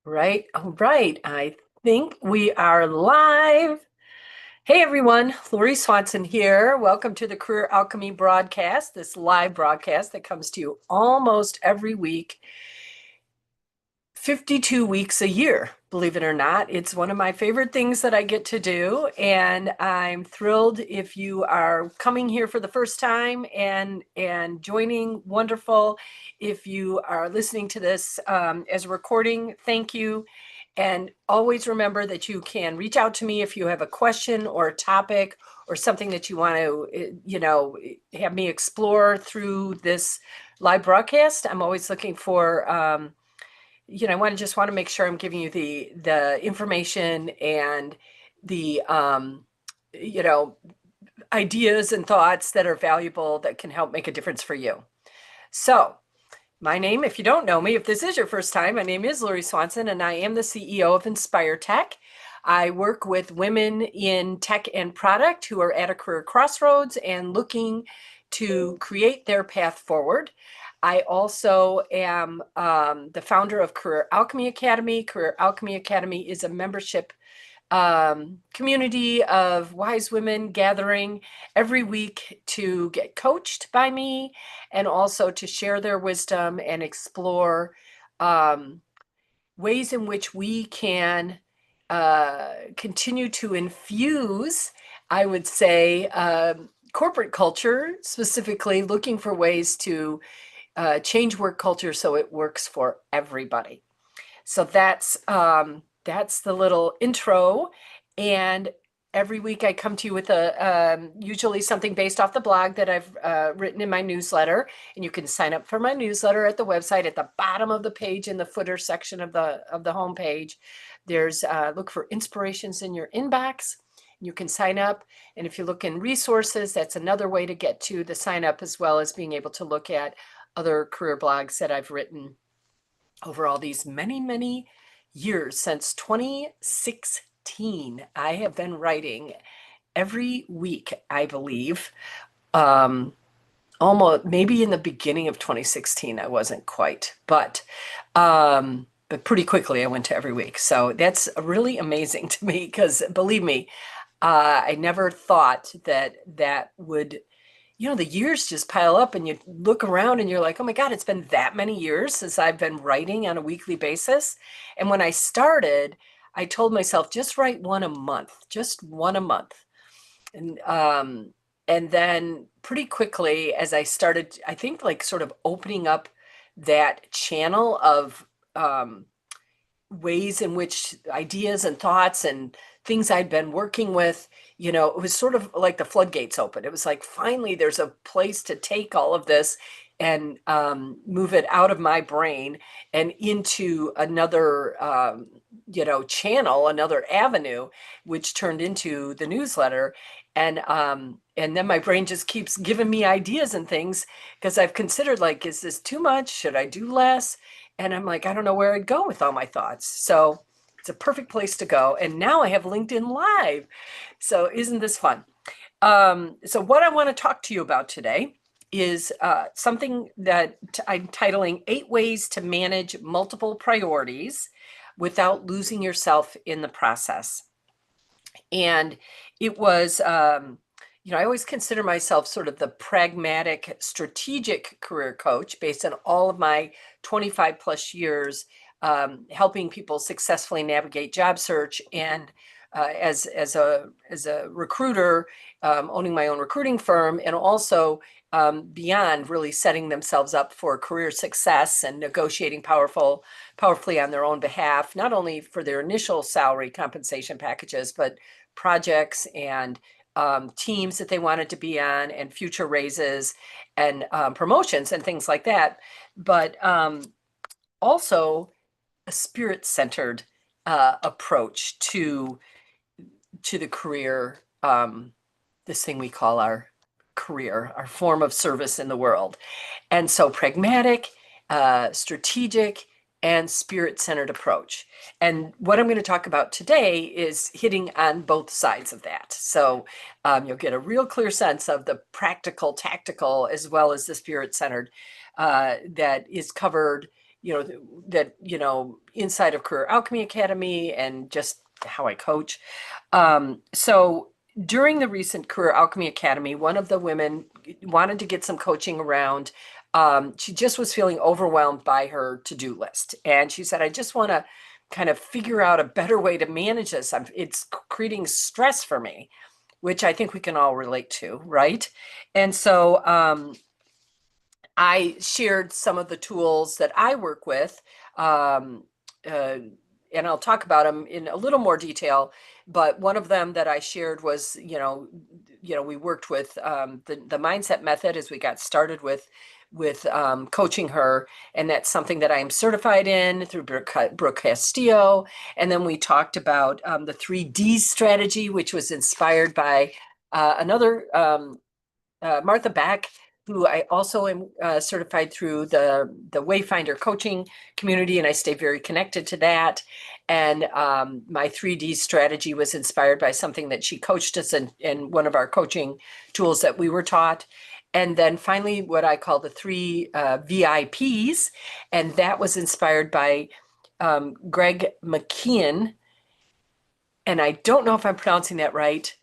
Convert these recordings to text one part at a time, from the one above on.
Right. All right. I think we are live. Hey everyone, Lori Swanson here. Welcome to the Career Alchemy broadcast, this live broadcast that comes to you almost every week, 52 weeks a year. Believe it or not, it's one of my favorite things that I get to do. And I'm thrilled if you are coming here for the first time and joining, wonderful. If you are listening to this as a recording, thank you. And always remember that you can reach out to me if you have a question or a topic or something that you want to, have me explore through this live broadcast. I'm always looking for, I want to make sure I'm giving you the information and the, you know, ideas and thoughts that are valuable that can help make a difference for you. So my name, if you don't know me, if this is your first time, my name is Lori Swanson, and I am the CEO of Inspire Tech. I work with women in tech and product who are at a career crossroads and looking to create their path forward. I also am the founder of Career Alchemy Academy. Career Alchemy Academy is a membership community of wise women gathering every week to get coached by me and also to share their wisdom and explore ways in which we can continue to infuse, I would say, corporate culture, specifically looking for ways to change work culture so it works for everybody. So that's the little intro. And every week I come to you with usually something based off the blog that I've written in my newsletter. And you can sign up for my newsletter at the website at the bottom of the page in the footer section of the home page. There's look for inspirations in your inbox. You can sign up. And if you look in resources, that's another way to get to the sign up, as well as being able to look at other career blogs that I've written over all these many, many years. Since 2016, I have been writing every week, I believe. Almost maybe in the beginning of 2016, I wasn't quite, but pretty quickly I went to every week. So that's really amazing to me because believe me, I never thought that would, the years just pile up and you look around and you're like, oh my God, it's been that many years since I've been writing on a weekly basis. And when I started, I told myself, just write one a month, just one a month. And then pretty quickly, as I started, I think like sort of opening up that channel of ways in which ideas and thoughts and things I'd been working with, it was sort of like the floodgates open. It was like, finally, there's a place to take all of this and move it out of my brain and into another, channel, another avenue, which turned into the newsletter. And then my brain just keeps giving me ideas and things because I've considered, like, is this too much? Should I do less? And I'm like, I don't know where I'd go with all my thoughts. So it's a perfect place to go. And now I have LinkedIn Live. So isn't this fun? So what I want to talk to you about today is something that I'm titling 8 Ways to Manage Multiple Priorities Without Losing Yourself in the Process. And it was, I always consider myself sort of the pragmatic, strategic career coach based on all of my 25 plus years helping people successfully navigate job search and as a recruiter, owning my own recruiting firm, and also beyond, really setting themselves up for career success and negotiating powerfully on their own behalf, not only for their initial salary compensation packages, but projects and teams that they wanted to be on and future raises and promotions and things like that. But also a spirit-centered approach to the career, this thing we call our career, our form of service in the world. And so pragmatic, strategic, and spirit-centered approach. And what I'm going to talk about today is hitting on both sides of that. So you'll get a real clear sense of the practical, tactical, as well as the spirit-centered that is covered, inside of Career Alchemy Academy and just how I coach. So during the recent Career Alchemy Academy, one of the women wanted to get some coaching around. She just was feeling overwhelmed by her to-do list. And she said, I just want to kind of figure out a better way to manage this. It's creating stress for me, which I think we can all relate to, right? And so I shared some of the tools that I work with, and I'll talk about them in a little more detail. But one of them that I shared was, we worked with the mindset method as we got started with coaching her, and that's something that I am certified in through Brooke Castillo. And then we talked about the 3D strategy, which was inspired by another Martha Beck, who I also am certified through the Wayfinder coaching community, and I stay very connected to that. And my 3D strategy was inspired by something that she coached us in one of our coaching tools that we were taught. And then finally, what I call the 3 VIPs, and that was inspired by Greg McKeon. And I don't know if I'm pronouncing that right.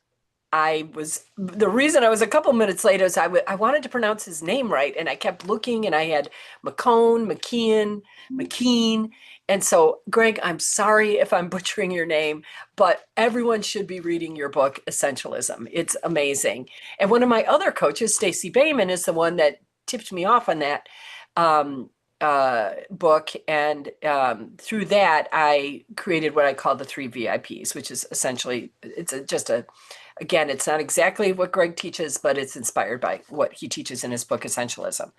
The reason I was a couple minutes late is I wanted to pronounce his name right, and I kept looking, and I had McKean. And so, Greg, I'm sorry if I'm butchering your name, but everyone should be reading your book, Essentialism. It's amazing. And one of my other coaches, Stacey Bayman, is the one that tipped me off on that book. And through that, I created what I call the 3 VIPs, which is essentially, again, it's not exactly what Greg teaches, but it's inspired by what he teaches in his book, Essentialism.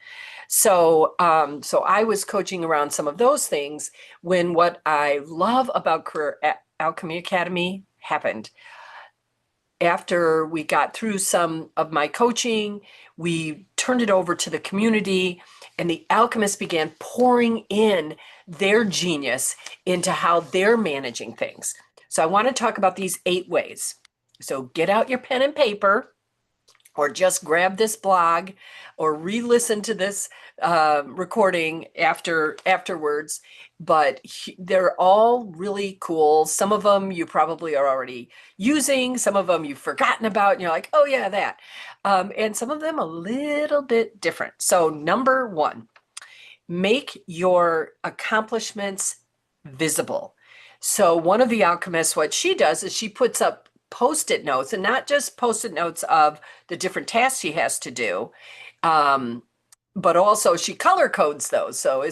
So I was coaching around some of those things when what I love about Career Alchemy Academy happened. After we got through some of my coaching, we turned it over to the community, and the alchemists began pouring in their genius into how they're managing things. So I want to talk about these 8 ways. So get out your pen and paper, or just grab this blog, or re-listen to this recording afterwards. But they're all really cool. Some of them you probably are already using. Some of them you've forgotten about, and you're like, oh yeah, that. And some of them a little bit different. So number 1, make your accomplishments visible. So one of the alchemists, what she does is she puts up Post-it notes, and not just Post-it notes of the different tasks she has to do, but also she color codes those. So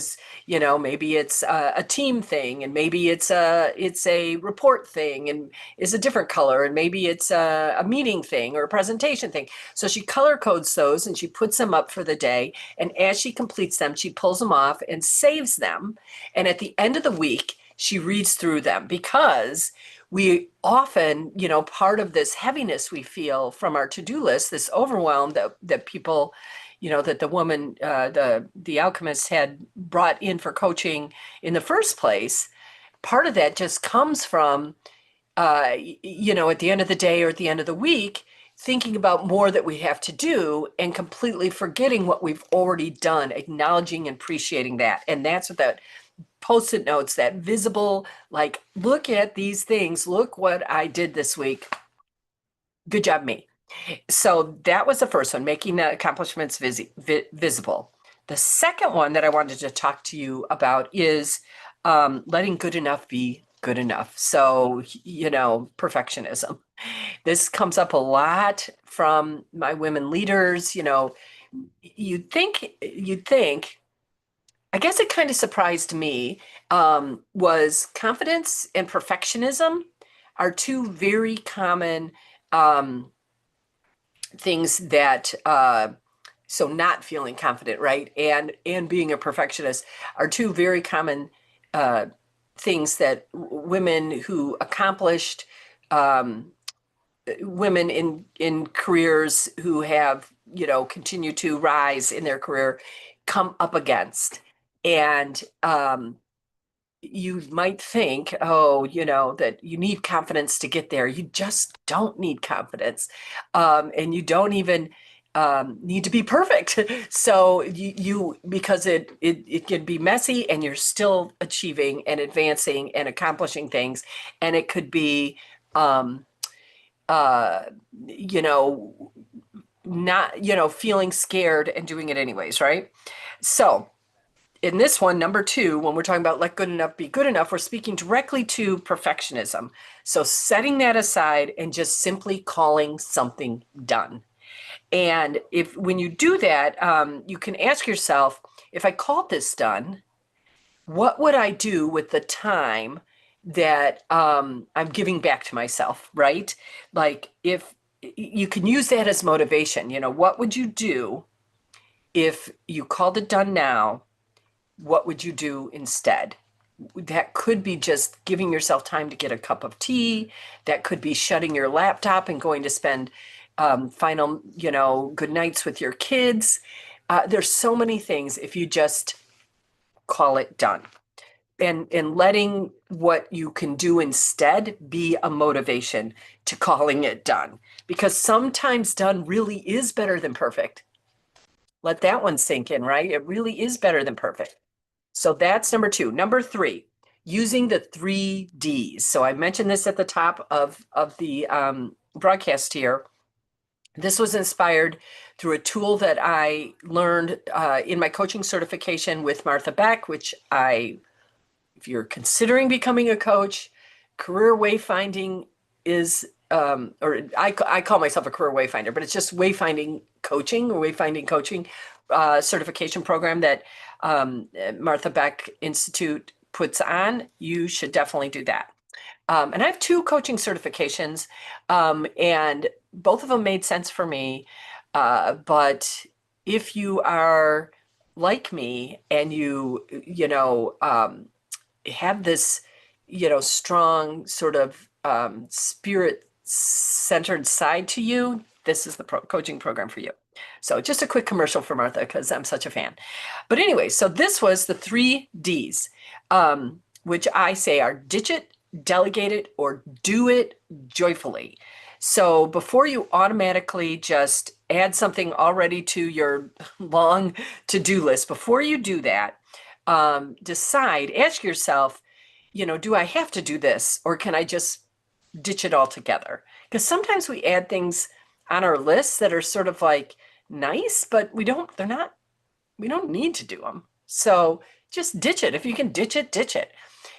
maybe it's a team thing, and maybe it's a report thing and is a different color, and maybe it's a meeting thing or a presentation thing. So she color codes those, and she puts them up for the day. And as she completes them, she pulls them off and saves them. And at the end of the week, she reads through them, because we often, part of this heaviness we feel from our to-do list, this overwhelm that people, that the woman, the alchemist had brought in for coaching in the first place, part of that just comes from, at the end of the day or at the end of the week, thinking about more that we have to do and completely forgetting what we've already done, acknowledging and appreciating that. And that's what that Post-it notes, that visible, like, look at these things, look what I did this week. Good job, me. So that was the first one, making the accomplishments visible. The second one that I wanted to talk to you about is letting good enough be good enough. So, perfectionism. This comes up a lot from my women leaders. You'd think, I guess it kind of surprised me, was confidence and perfectionism are 2 very common things that, so not feeling confident, right? And being a perfectionist are 2 very common things that women who accomplished, women in careers who have, continue to rise in their career come up against. And you might think, that you need confidence to get there. You just don't need confidence. And you don't even need to be perfect. So because it can be messy and you're still achieving and advancing and accomplishing things, and it could be, um, uh, you know, not, feeling scared and doing it anyways, right? So in this one, number two, when we're talking about let good enough be good enough, we're speaking directly to perfectionism. So setting that aside and just simply calling something done. And if when you do that, you can ask yourself, if I called this done, what would I do with the time that I'm giving back to myself, right? Like if you can use that as motivation, what would you do if you called it done now? What would you do instead? That could be just giving yourself time to get a cup of tea. That could be shutting your laptop and going to spend final, good nights with your kids. There's so many things if you just call it done. And letting what you can do instead be a motivation to calling it done. Because sometimes done really is better than perfect. Let that one sink in, right? It really is better than perfect. So that's number two. Number three, using the 3 Ds. So I mentioned this at the top of the broadcast here. This was inspired through a tool that I learned in my coaching certification with Martha Beck, which if you're considering becoming a coach, career wayfinding is, or I call myself a career wayfinder, but it's just wayfinding coaching or wayfinding coaching certification program that Martha Beck Institute puts on. You should definitely do that. And I have 2 coaching certifications, and both of them made sense for me. But if you are like me and have this, strong sort of spirit centered side to you, this is the coaching program for you. So just a quick commercial for Martha because I'm such a fan. But anyway, so this was the 3 Ds, which I say are ditch it, delegate it, or do it joyfully. So before you automatically just add something already to your long to-do list, before you do that, ask yourself, do I have to do this or can I just ditch it altogether? Because sometimes we add things on our lists that are sort of like nice, but we don't need to do them. So just ditch it. If you can ditch it, ditch it.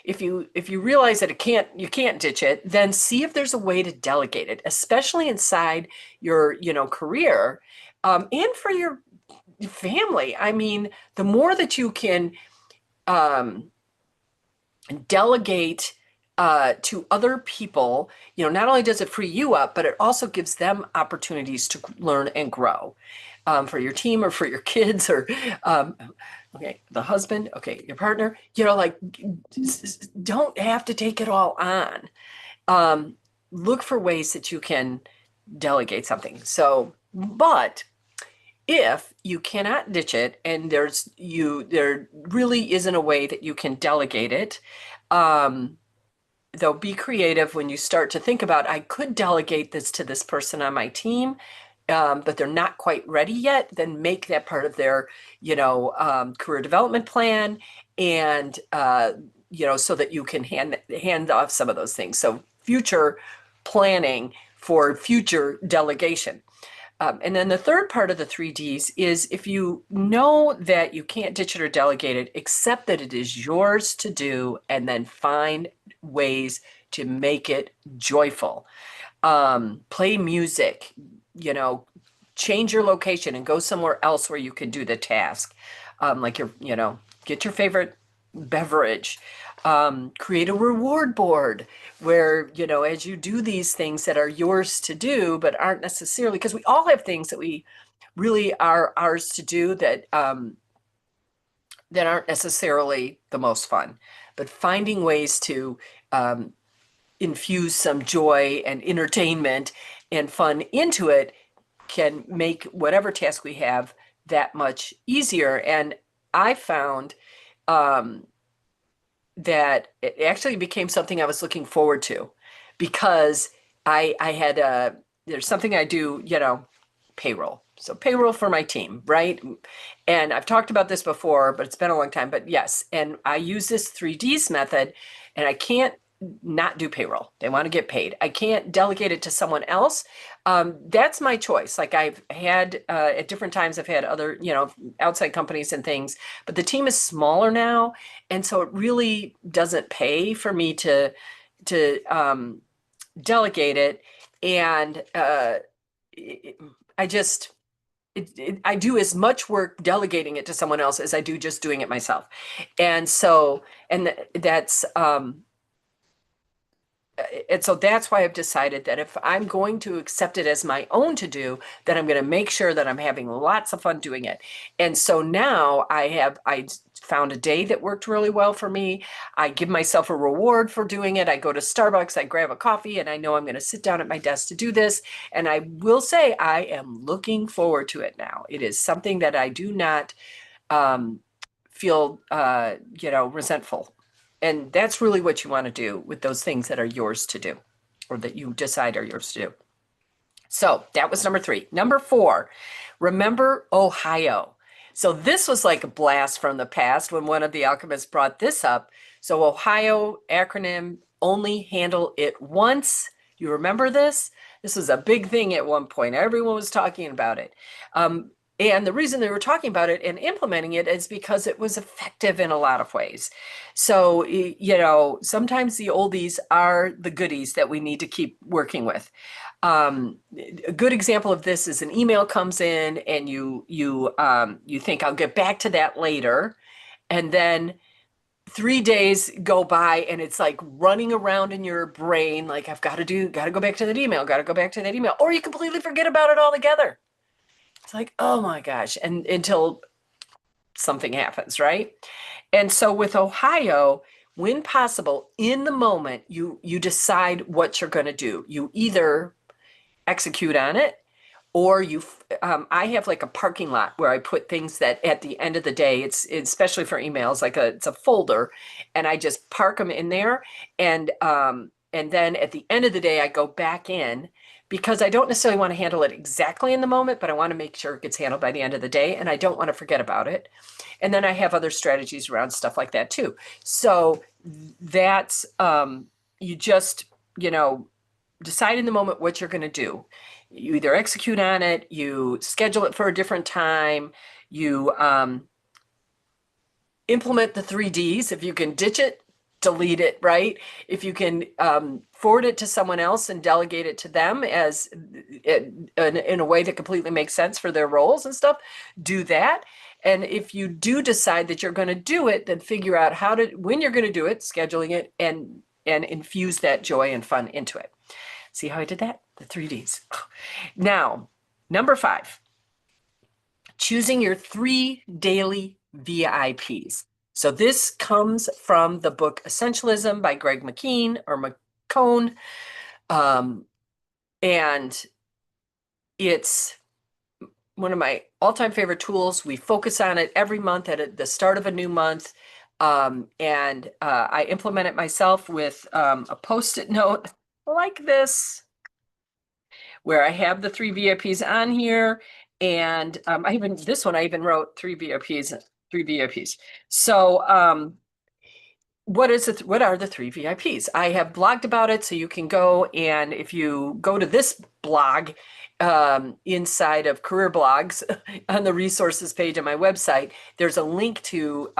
If you realize that you can't ditch it, then see if there's a way to delegate it, especially inside your, career, and for your family. I mean, the more that you can delegate to other people, not only does it free you up, but it also gives them opportunities to learn and grow, for your team or for your kids or, okay, the husband, okay, your partner, don't have to take it all on. Look for ways that you can delegate something. So, but if you cannot ditch it and there really isn't a way that you can delegate it, though be creative when you start to think about, I could delegate this to this person on my team, but they're not quite ready yet, then make that part of their, career development plan and, so that you can hand off some of those things. So future planning for future delegation. And then the third part of the 3 Ds is if you know that you can't ditch it or delegate it, accept that it is yours to do, and then find ways to make it joyful. Play music, change your location and go somewhere else where you can do the task. Like get your favorite beverage. Create a reward board where, as you do these things that are yours to do, but aren't necessarily, because we all have things that we really are ours to do that aren't necessarily the most fun, but finding ways to infuse some joy and entertainment and fun into it can make whatever task we have that much easier. And I found that it actually became something I was looking forward to because I had there's something I do, payroll. So payroll for my team, right? And I've talked about this before, but it's been a long time. But yes, and I use this 3Ds method, and I can't not do payroll. They want to get paid. I can't delegate it to someone else. That's my choice. Like I've had at different times, I've had other, outside companies and things, but the team is smaller now, and so it really doesn't pay for me to delegate it. And I just I do as much work delegating it to someone else as I do just doing it myself. And so, and so that's why I've decided that if I'm going to accept it as my own to do, then I'm going to make sure that I'm having lots of fun doing it. And so now I found a day that worked really well for me. I give myself a reward for doing it. I go to Starbucks, I grab a coffee, and I know I'm going to sit down at my desk to do this. And I will say I am looking forward to it now. It is something that I do not feel, resentful. And that's really what you want to do with those things that are yours to do, or that you decide are yours to do. So that was number 3. Number 4, remember Ohio. So this was like a blast from the past when one of the alchemists brought this up. So Ohio acronym, only handle it once. You remember this? This was a big thing at one point. Everyone was talking about it. And the reason they were talking about it and implementing it is because it was effective in a lot of ways. So, sometimes the oldies are the goodies that we need to keep working with. A good example of this is an email comes in and you think I'll get back to that later. And then 3 days go by and it's like running around in your brain. Like got to go back to that email, got to go back to that email, or you completely forget about it altogether. It's like, oh my gosh. And until something happens, right? And so with Ohio, when possible, in the moment, you decide what you're going to do. You either execute on it, or I have like a parking lot where I put things that at the end of the day, it's especially for emails, it's a folder, and I just park them in there. And then at the end of the day, I go back in, because I don't necessarily want to handle it exactly in the moment, but I want to make sure it gets handled by the end of the day, and I don't want to forget about it. And then I have other strategies around stuff like that too. So that's, you just, decide in the moment what you're going to do. You either execute on it, you schedule it for a different time, you implement the 3Ds. If you can ditch it, delete it, right? If you can forward it to someone else and delegate it to them as in a way that completely makes sense for their roles and stuff, do that. And if you do decide that you're going to do it, then figure out when you're going to do it, scheduling it, and infuse that joy and fun into it. See how I did that? The 3Ds. Now, number 5, choosing your 3 daily VIPs. So this comes from the book Essentialism by Greg McKeown or McCone. And it's one of my all-time favorite tools. We focus on it every month at the start of a new month. And I implement it myself with a Post-it note like this, where I have the 3 VIPs on here. And I even wrote 3 VIPs. So what are the 3 VIPs? I have blogged about it, so you can go, and if you go to this blog inside of Career Blogs on the resources page on my website, there's a link to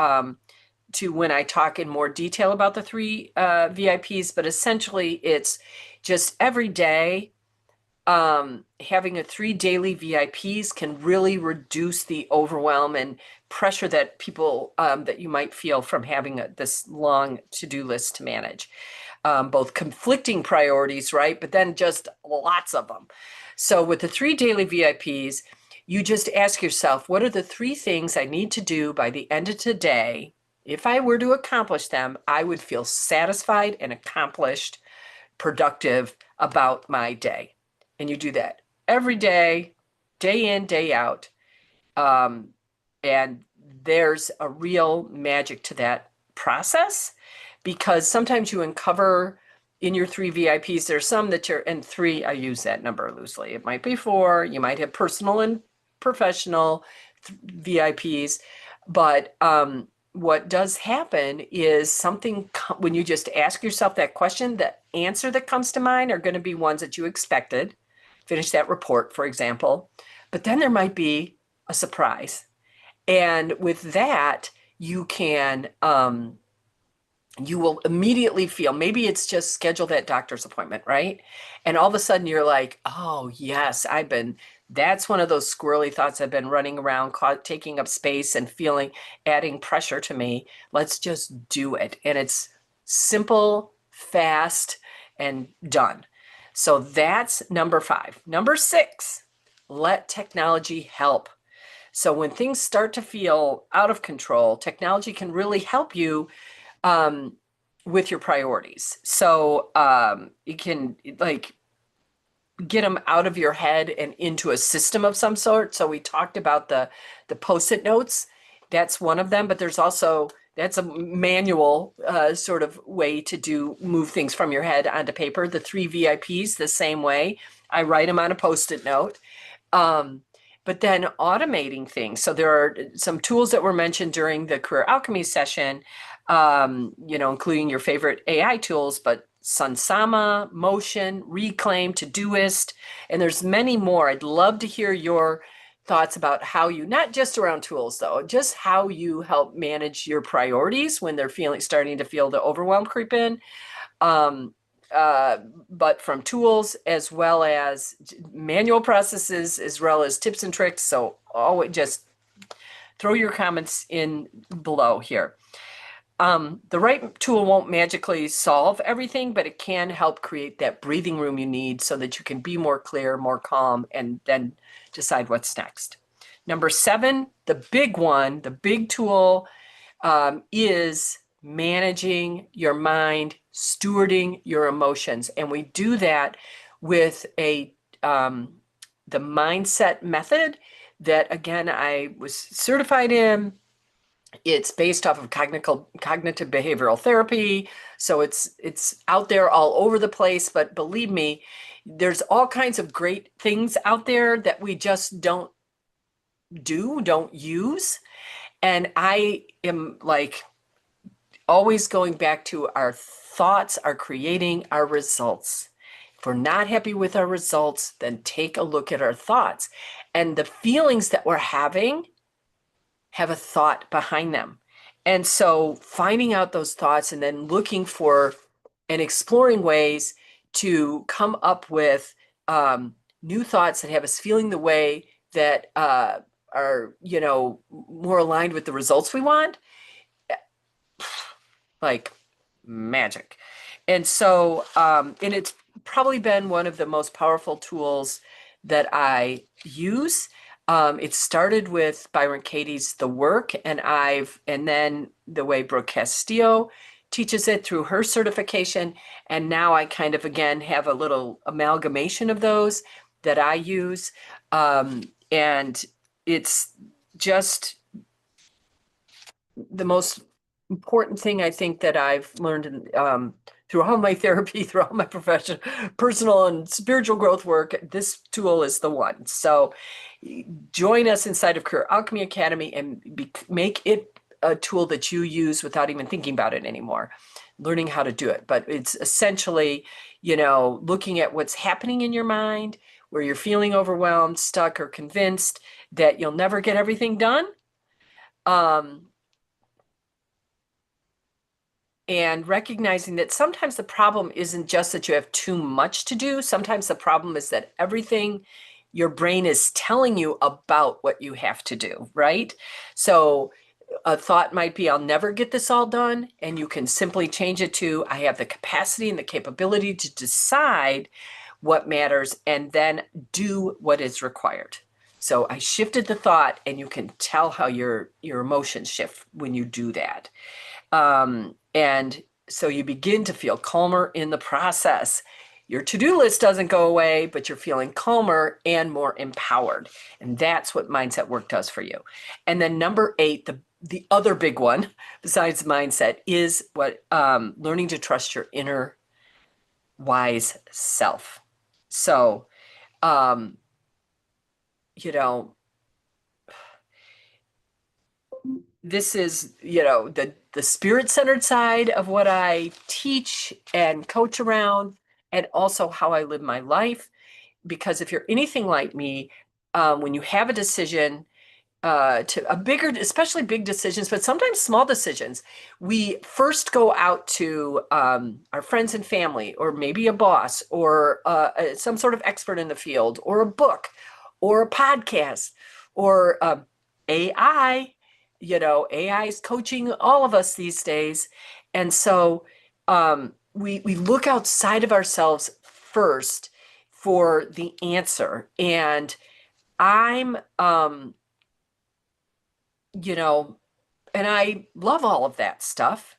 when I talk in more detail about the 3 VIPs. But essentially, it's just every day. Having a 3 daily VIPs can really reduce the overwhelm and pressure that people that you might feel from having this long to-do list to manage. Both conflicting priorities, right? But then just lots of them. So with the 3 daily VIPs, you just ask yourself, what are the 3 things I need to do by the end of today? If I were to accomplish them, I would feel satisfied and accomplished, productive about my day. And you do that every day, day in, day out. And there's a real magic to that process, because sometimes you uncover in your 3 VIPs, there's some that you're, and 3, I use that number loosely. It might be 4. You might have personal and professional VIPs, but what does happen is something, when you just ask yourself that question, the answer that comes to mind are going to be ones that you expected. Finish that report, for example. But then there might be a surprise. And with that, you can, you will immediately feel, maybe it's just schedule that doctor's appointment, right? And all of a sudden you're like, oh, yes, that's one of those squirrely thoughts I've been running around, taking up space and feeling, adding pressure to me. Let's just do it. And it's simple, fast, and done. So that's number 5. Number 6, let technology help. So when things start to feel out of control, technology can really help you with your priorities. So you can like get them out of your head and into a system of some sort. So we talked about the Post-it notes. That's one of them, but there's also, that's a manual sort of way to move things from your head onto paper. The 3 VIPs, the same way. I write them on a Post-it note. But then automating things. So there are some tools that were mentioned during the Career Alchemy session, including your favorite AI tools, but Sunsama, Motion, Reclaim, Todoist, and there's many more. I'd love to hear your thoughts about how you, not just around tools though, just how you help manage your priorities when they're starting to feel the overwhelm creep in. But from tools as well as manual processes, as well as tips and tricks. So always just throw your comments in below here. The right tool won't magically solve everything, but it can help create that breathing room you need so that you can be more clear, more calm, and then decide what's next. Number 7, the big one, the big tool is managing your mind, stewarding your emotions. And we do that with the mindset method that, again, I was certified in. It's based off of cognitive behavioral therapy. So it's out there all over the place, but believe me, there's all kinds of great things out there that we just don't use. And I am like always going back to our thoughts are creating our results. If we're not happy with our results, then take a look at our thoughts. And the feelings that we're having have a thought behind them. And so finding out those thoughts and then looking for and exploring ways to come up with new thoughts that have us feeling the way that are, more aligned with the results we want, like magic. And so, and it's probably been one of the most powerful tools that I use. It started with Byron Katie's The Work, and then the way Brooke Castillo teaches it through her certification. And now I kind of, again, have a little amalgamation of those that I use. And it's just the most important thing I think that I've learned through all my therapy, through all my personal and spiritual growth work. This tool is the one. So join us inside of Career Alchemy Academy and make it a tool that you use without even thinking about it anymore, learning how to do it. But it's essentially, looking at what's happening in your mind, where you're feeling overwhelmed, stuck, or convinced that you'll never get everything done. And recognizing that sometimes the problem isn't just that you have too much to do. Sometimes the problem is that everything your brain is telling you about what you have to do, right? So a thought might be, I'll never get this all done. And you can simply change it to, I have the capacity and the capability to decide what matters and then do what is required. So I shifted the thought, and you can tell how your emotions shift when you do that. And so you begin to feel calmer in the process. Your to-do list doesn't go away, but you're feeling calmer and more empowered. And that's what mindset work does for you. And then number 8, the other big one besides mindset is what learning to trust your inner wise self. So, um, you know, this is, the spirit-centered side of what I teach and coach around, and also how I live my life. Because if you're anything like me, when you have a decision, to a bigger, especially big decisions, but sometimes small decisions, we first go out to our friends and family, or maybe a boss, or some sort of expert in the field, or a book, or a podcast, or AI. AI is coaching all of us these days. And so we look outside of ourselves first for the answer. And I'm, you know, and I love all of that stuff.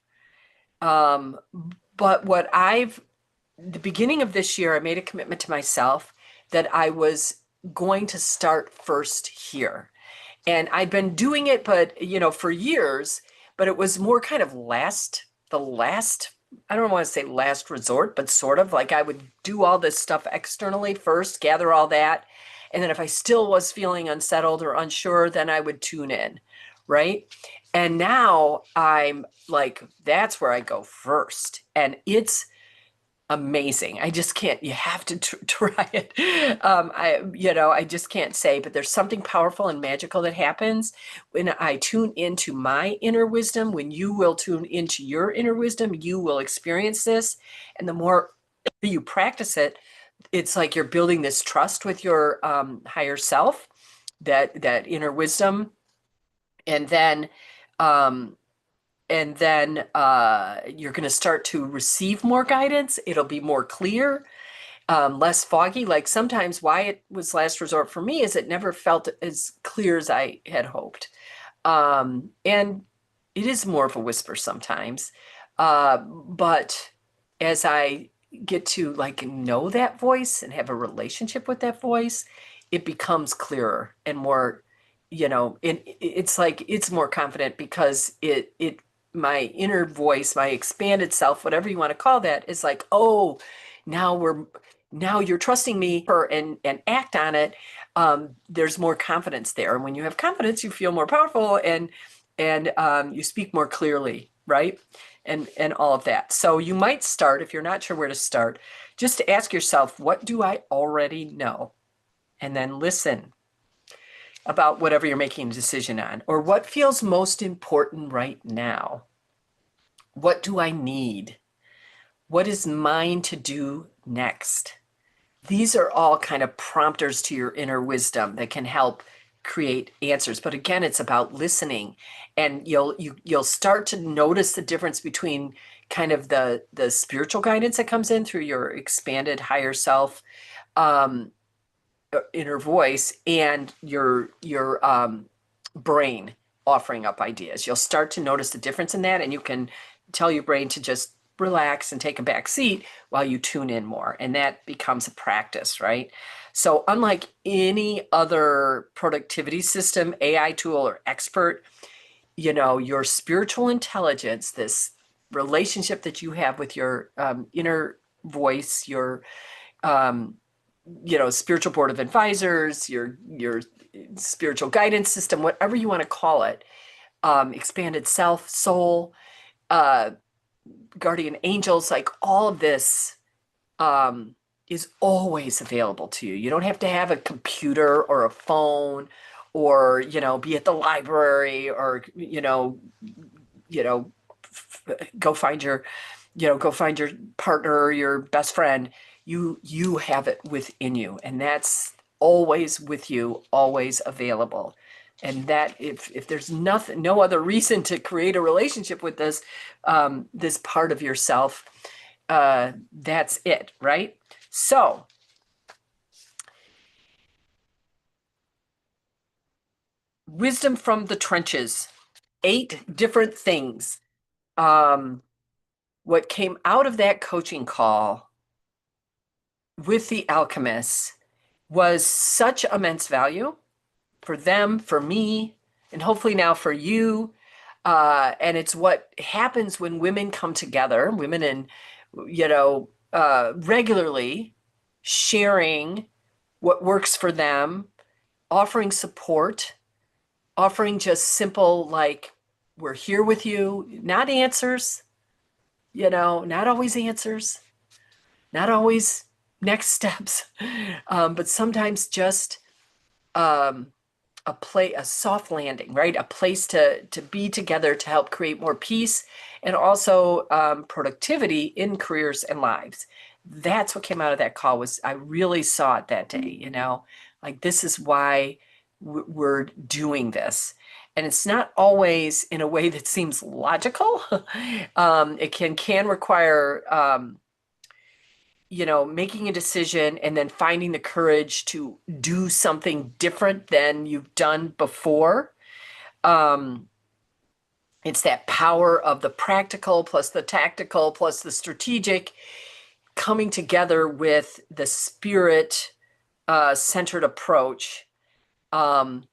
Um, but the beginning of this year, I made a commitment to myself that I was going to start first here. And I'd been doing it, but, for years, but it was more kind of the last, I don't want to say last resort, but sort of like I would do all this stuff externally first, gather all that. And then if I still was feeling unsettled or unsure, then I would tune in. Right. And now I'm like, that's where I go first. And it's amazing. I just can't, you have to try it. I just can't say, but there's something powerful and magical that happens when I tune into my inner wisdom. When you will tune into your inner wisdom, you will experience this. And the more you practice it, it's like you're building this trust with your higher self, that inner wisdom. And then, um, you're going to start to receive more guidance. It'll be more clear, less foggy. Like sometimes why it was last resort for me is it never felt as clear as I had hoped. And it is more of a whisper sometimes. But as I get to like know that voice and have a relationship with that voice, it becomes clearer and more, it's like it's more confident because my inner voice, my expanded self, whatever you want to call that, is like, oh, now you're trusting me and act on it. There's more confidence there. And when you have confidence, you feel more powerful and you speak more clearly, right? And all of that. So you might start, if you're not sure where to start, just to ask yourself, what do I already know? And then listen about whatever you're making a decision on, or what feels most important right now. What do I need? What is mine to do next? These are all kind of prompters to your inner wisdom that can help create answers. But again, it's about listening, and you'll start to notice the difference between kind of the spiritual guidance that comes in through your expanded higher self, inner voice, and your brain offering up ideas. You'll start to notice the difference in that, and you can tell your brain to just relax and take a back seat while you tune in more. And that becomes a practice, right? So unlike any other productivity system, AI tool, or expert, your spiritual intelligence, this relationship that you have with your inner voice, your spiritual board of advisors, your spiritual guidance system, whatever you want to call it, expanded self, soul, guardian angels, like all of this is always available to you. You don't have to have a computer or a phone, or be at the library, or go find your partner or your best friend. You have it within you, and that's always with you, always available. And that if there's no other reason to create a relationship with this part of yourself, that's it, right? So wisdom from the trenches, 8 different things. What came out of that coaching call with the alchemists was such immense value for them, for me, and hopefully now for you. And it's what happens when women come together, women in, regularly sharing what works for them, offering support, offering just simple, like, we're here with you, not answers, not always answers, not always next steps, but sometimes just um, a soft landing, right? A place to be together to help create more peace and also productivity in careers and lives. That's what came out of that call. Was I really saw it that day, like, this is why we're doing this. And it's not always in a way that seems logical. It can require making a decision and then finding the courage to do something different than you've done before. Um, it's that power of the practical plus the tactical plus the strategic coming together with the spirit centered approach. And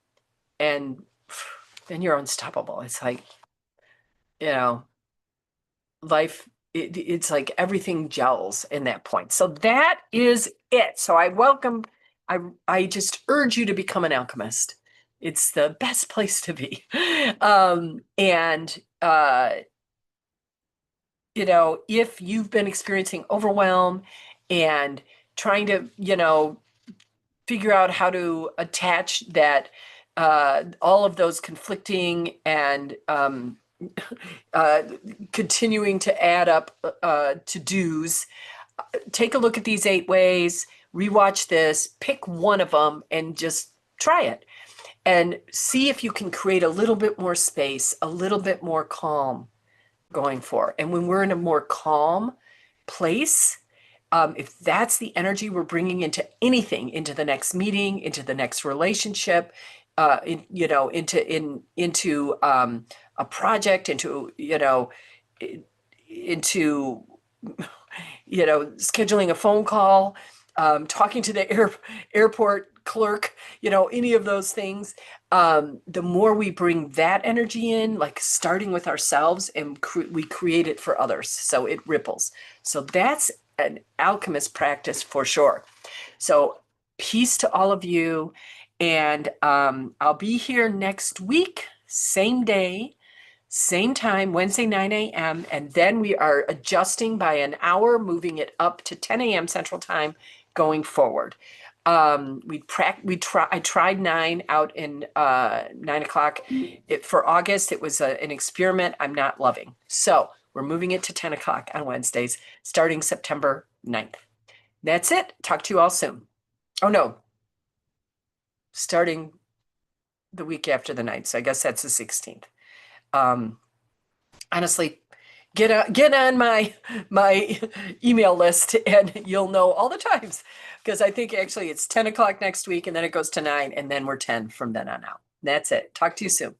then you're unstoppable. It's like, life, it's like everything gels in that point. So that is it. So I just urge you to become an alchemist. It's the best place to be. And if you've been experiencing overwhelm and trying to, figure out how to attach that, all of those conflicting and continuing to add up to-dos, take a look at these 8 ways, rewatch this, pick one of them and just try it and see if you can create a little bit more space, a little bit more calm going forward. And when we're in a more calm place, if that's the energy we're bringing into anything, into the next meeting, into the next relationship, into a project, into scheduling a phone call, talking to the airport clerk, any of those things. The more we bring that energy in, like starting with ourselves, and we create it for others, so it ripples. So that's an alchemist practice for sure. So peace to all of you. And I'll be here next week, same day, same time, Wednesday, 9 a.m. And then we are adjusting by an hour, moving it up to 10 a.m. Central Time going forward. I tried 9 out in 9 o'clock. For August, it was an experiment I'm not loving. So we're moving it to 10 o'clock on Wednesdays, starting September 9th. That's it. Talk to you all soon. Oh, no. Starting the week after the 9th. So I guess that's the 16th. Honestly, get on my email list and you'll know all the times, because I think actually it's 10 o'clock next week and then it goes to 9 and then we're 10 from then on out. That's it. Talk to you soon.